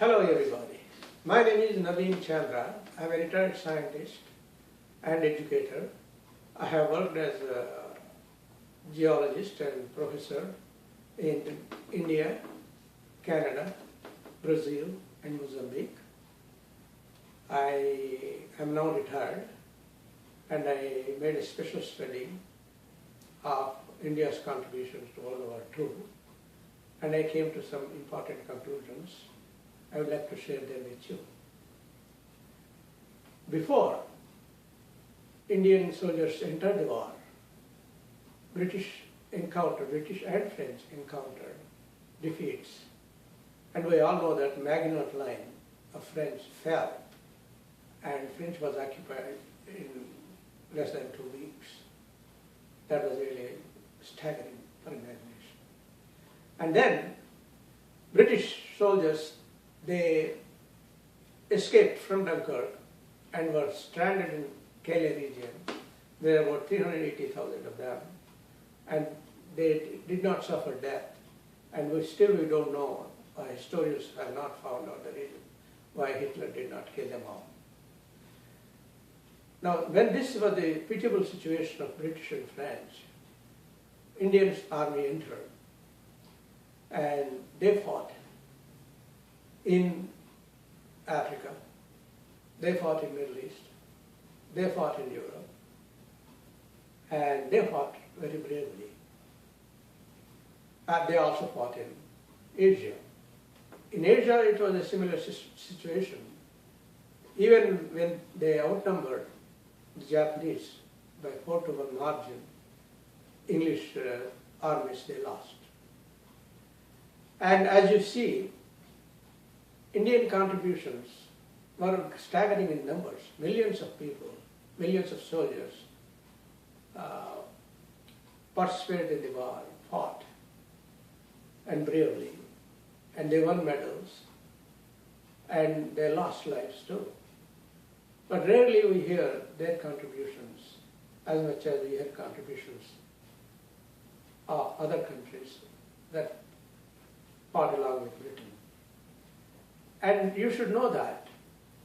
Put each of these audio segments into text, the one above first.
Hello everybody. My name is Naveen Chandra. I am a retired scientist and educator. I have worked as a geologist and professor in India, Canada, Brazil and Mozambique. I am now retired and I made a special study of India's contributions to World War II, and I came to some important conclusions. I would like to share them with you. Before Indian soldiers entered the war, British and French encountered defeats. And we all know that Maginot Line of French fell and French was occupied in less than 2 weeks. That was really staggering for imagination. And then British soldiers, they escaped from Dunkirk and were stranded in Calais region. There were about 380,000 of them, and they did not suffer death. And we don't know, historians have not found out the reason why Hitler did not kill them all. Now, when this was the pitiable situation of British and French, Indian army entered, and they fought in Africa, they fought in Middle East, they fought in Europe, and they fought very bravely. They also fought in Asia. In Asia, it was a similar situation. Even when they outnumbered the Japanese by 4-1 margin, English armies, they lost. And as you see, Indian contributions were staggering in numbers. Millions of people, millions of soldiers participated in the war, fought, and bravely, and they won medals, and they lost lives too. But rarely we hear their contributions as much as we hear contributions of other countries that fought along with Britain. And you should know that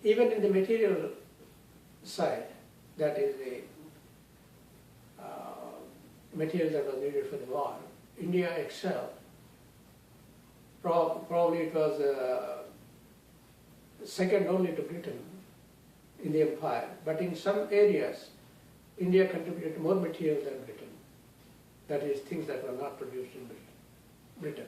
even in the material side, that is the material that was needed for the war, India excelled. Probably it was second only to Britain in the empire, but in some areas, India contributed more material than Britain. That is, things that were not produced in Britain.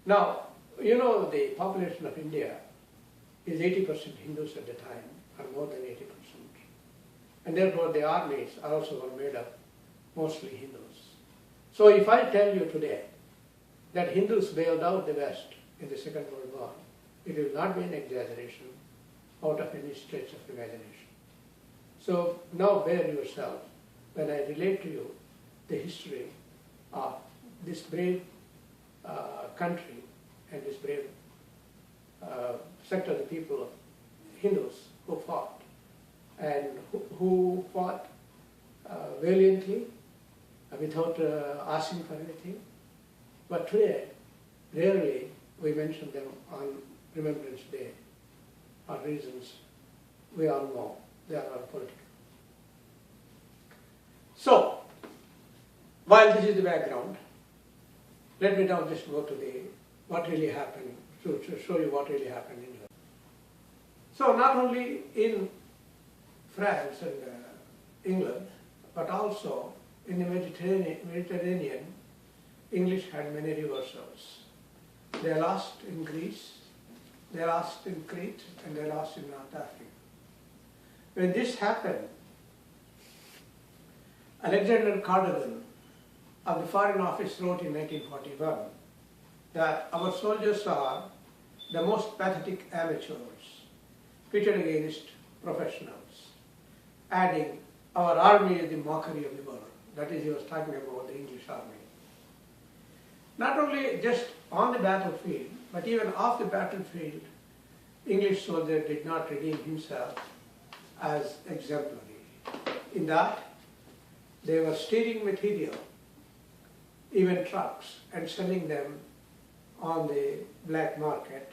Now, you know, the population of India is 80% Hindus at the time, or more than 80%. And therefore the armies also were made up mostly Hindus. So if I tell you today that Hindus bailed out the West in the Second World War, it will not be an exaggeration out of any stretch of imagination. So now bear yourself when I relate to you the history of this brave country and this brave sector of the people of Hindus who fought, and who fought valiantly without asking for anything. But today, rarely we mention them on Remembrance Day for reasons we all know. They are all political. So, while this is the background, let me now just go to what really happened, to show you what really happened in Europe. So not only in France and England, but also in the Mediterranean, English had many reversals. They lost in Greece, they lost in Crete, and they lost in North Africa. When this happened, Alexander Cadogan of the Foreign Office wrote in 1941 that our soldiers are the most pathetic amateurs pitted against professionals, adding, our army is the mockery of the world. That is, he was talking about the English army. Not only just on the battlefield, but even off the battlefield, English soldier did not redeem himself as exemplary. In that, they were stealing material, even trucks, and selling them on the black market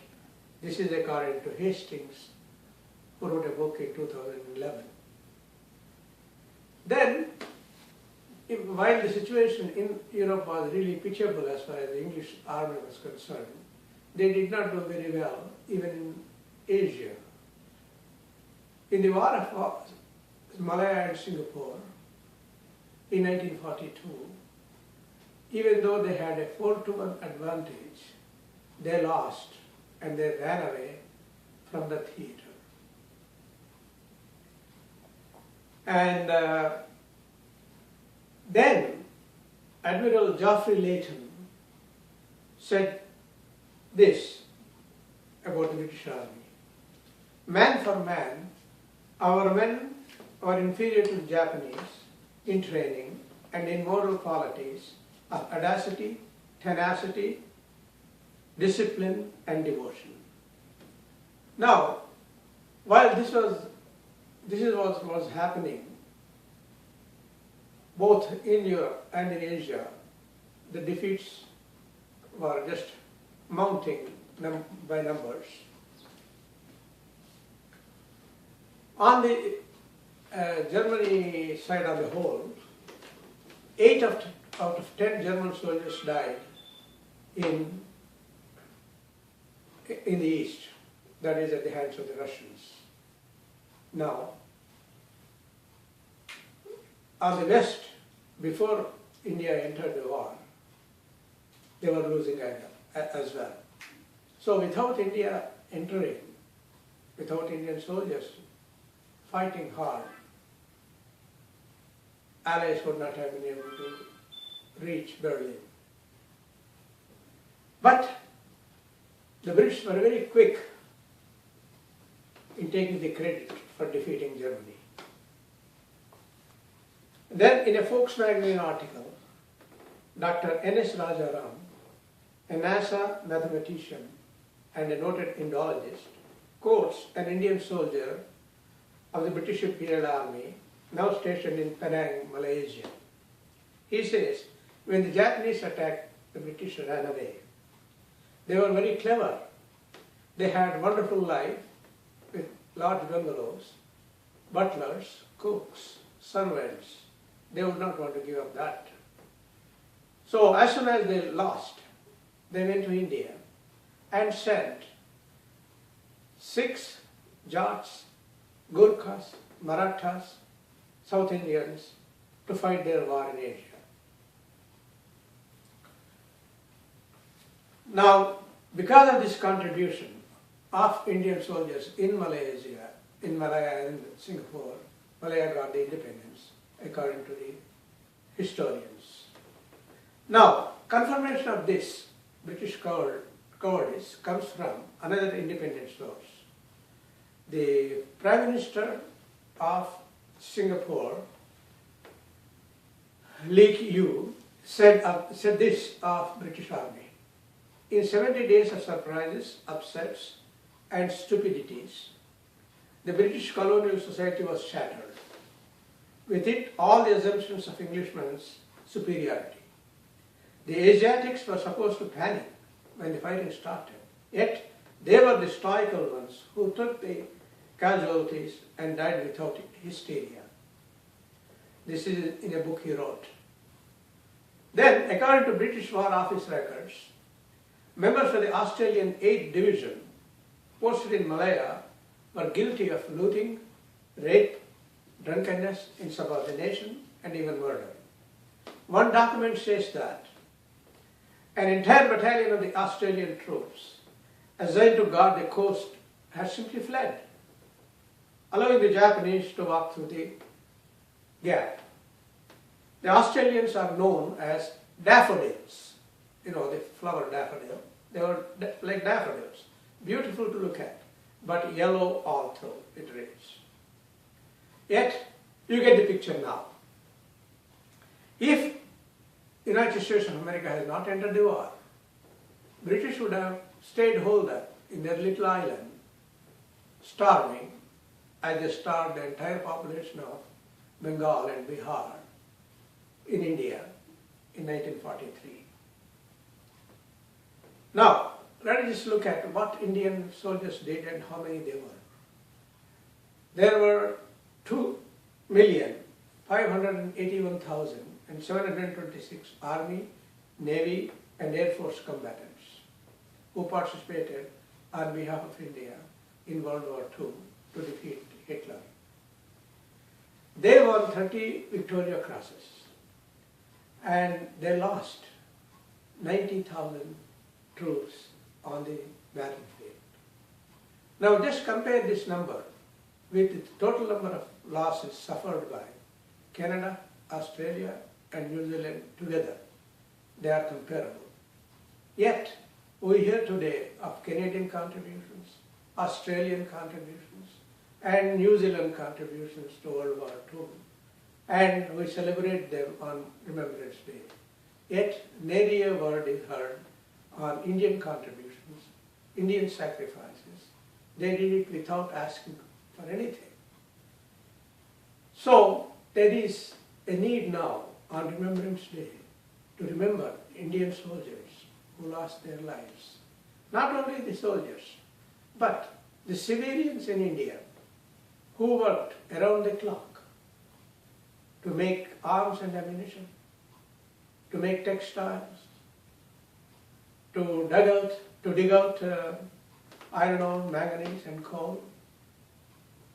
This is according to Hastings, who wrote a book in 2011. Then, while the situation in Europe was really pitiable as far as the English army was concerned, they did not do very well, even in Asia. In the War of Malaya and Singapore in 1942, even though they had a 4-to-1 advantage, they lost and they ran away from the theater. And then Admiral Geoffrey Layton said this about the British Army: man for man, our men were inferior to the Japanese in training and in moral qualities of audacity, tenacity, discipline, and devotion. Now, while this was happening both in Europe and in Asia, the defeats were just mounting by numbers. On the Germany side of the whole, 8 out of 10 German soldiers died in the east, that is at the hands of the Russians. Now, on the west, before India entered the war, they were losing as well. So without India entering, without Indian soldiers fighting hard, Allies would not have been able to reach Berlin. But the British were very quick in taking the credit for defeating Germany. Then in a Fox magazine article, Dr. N.S. Rajaram, a NASA mathematician and a noted Indologist, quotes an Indian soldier of the British Imperial Army now stationed in Penang, Malaysia. He says, when the Japanese attacked, the British ran away. They were very clever. They had wonderful life with large bungalows, butlers, cooks, servants. They would not want to give up that. So as soon as they lost, they went to India and sent 6 Jats, Gurkhas, Marathas, South Indians to fight their war in Asia. Now, because of this contribution of Indian soldiers in Malaysia, in Malaya and Singapore, Malaya got the independence, according to the historians. Now, confirmation of this British cowardice comes from another independent source. The Prime Minister of Singapore, Lee Kuan, said this of British Army: in 70 days of surprises, upsets, and stupidities, the British colonial society was shattered. With it, all the assumptions of Englishmen's superiority. The Asiatics were supposed to panic when the fighting started, yet they were the stoical ones who took the casualties and died without hysteria. This is in a book he wrote. Then, according to British War Office records, members of the Australian 8th Division posted in Malaya were guilty of looting, rape, drunkenness, insubordination, and even murder. One document says that an entire battalion of the Australian troops assigned to guard the coast had simply fled, allowing the Japanese to walk through the gap. The Australians are known as daffodils. You know, the flower daffodil. They were like daffodils, beautiful to look at, but yellow all through, it reads. Yet, you get the picture now. If the United States of America has not entered the war, British would have stayed holed up in their little island, starving, as they starved the entire population of Bengal and Bihar in India in 1943. Now, let us just look at what Indian soldiers did and how many there were. There were 2,581,726 Army, Navy and Air Force combatants who participated on behalf of India in World War II to defeat Hitler. They won 30 Victoria Crosses and they lost 90,000 troops on the battlefield. Now just compare this number with the total number of losses suffered by Canada, Australia and New Zealand together. They are comparable. Yet we hear today of Canadian contributions, Australian contributions and New Zealand contributions to World War II, and we celebrate them on Remembrance Day. Yet nary a word is heard on Indian contributions, Indian sacrifices. They did it without asking for anything. So there is a need now on Remembrance Day to remember Indian soldiers who lost their lives. Not only the soldiers, but the civilians in India who worked around the clock to make arms and ammunition, to make textiles, to dig out iron ore, manganese and coal,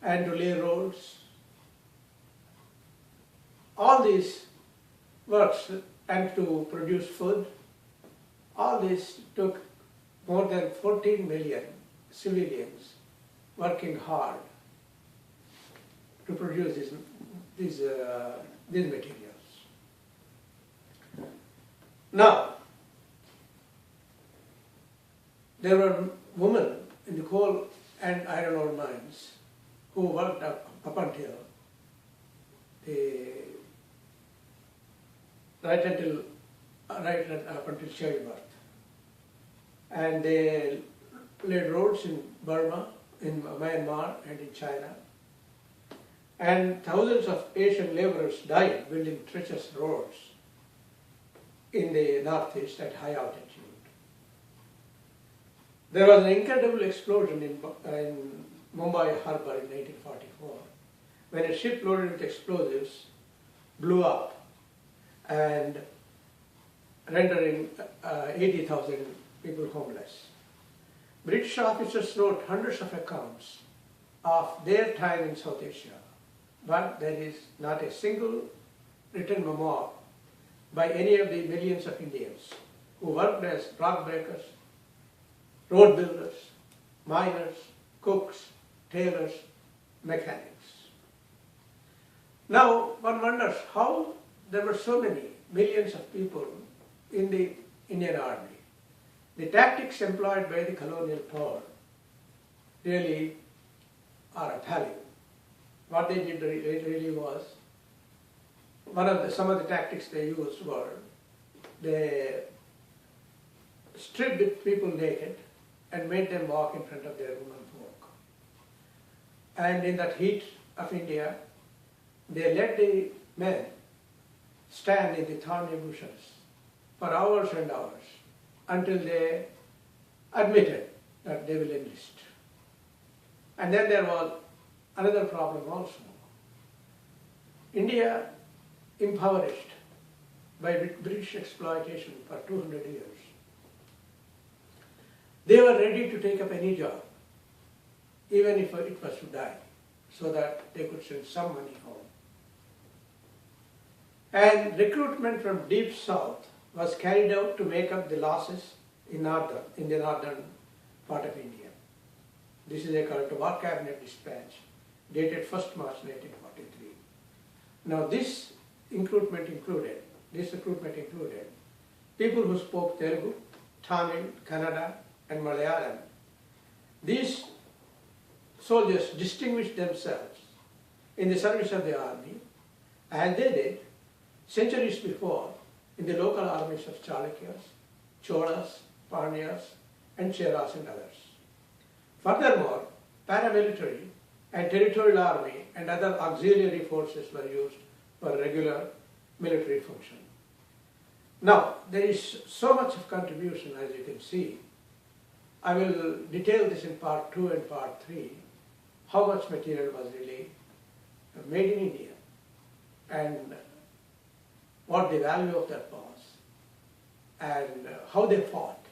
and to lay roads. All these works and to produce food, all this took more than 14 million civilians working hard to produce these materials. Now, there were women in the coal and iron ore mines who worked up until childbirth. And they laid roads in Burma, in Myanmar and in China. And thousands of Asian laborers died building treacherous roads in the northeast at high altitude. There was an incredible explosion in Mumbai harbor in 1944 when a ship loaded with explosives blew up and rendering 80,000 people homeless. British officers wrote hundreds of accounts of their time in South Asia, but there is not a single written memoir by any of the millions of Indians who worked as rock breakers, road builders, miners, cooks, tailors, mechanics. Now one wonders how there were so many millions of people in the Indian Army. The tactics employed by the colonial power really are appalling. What they did really was, some of the tactics they used were, they stripped people naked and made them walk in front of their women folk. And in that heat of India, they let the men stand in the thorny bushes for hours and hours until they admitted that they will enlist. And then there was another problem also. India, impoverished by British exploitation for 200 years, they were ready to take up any job, even if it was to die, so that they could send some money home. And recruitment from deep south was carried out to make up the losses in the northern part of India. This is called the War Cabinet Dispatch, dated 1st March 1943. Now this recruitment included people who spoke Telugu, Tamil, Kannada and Malayalam. These soldiers distinguished themselves in the service of the army, as they did centuries before in the local armies of Chalukyas, Cholas, Pandyas and Cheras and others. Furthermore, paramilitary and territorial army and other auxiliary forces were used for regular military function. Now, there is so much of contribution, as you can see, I will detail this in part 2 and part 3, how much material was really made in India and what the value of that was and how they fought.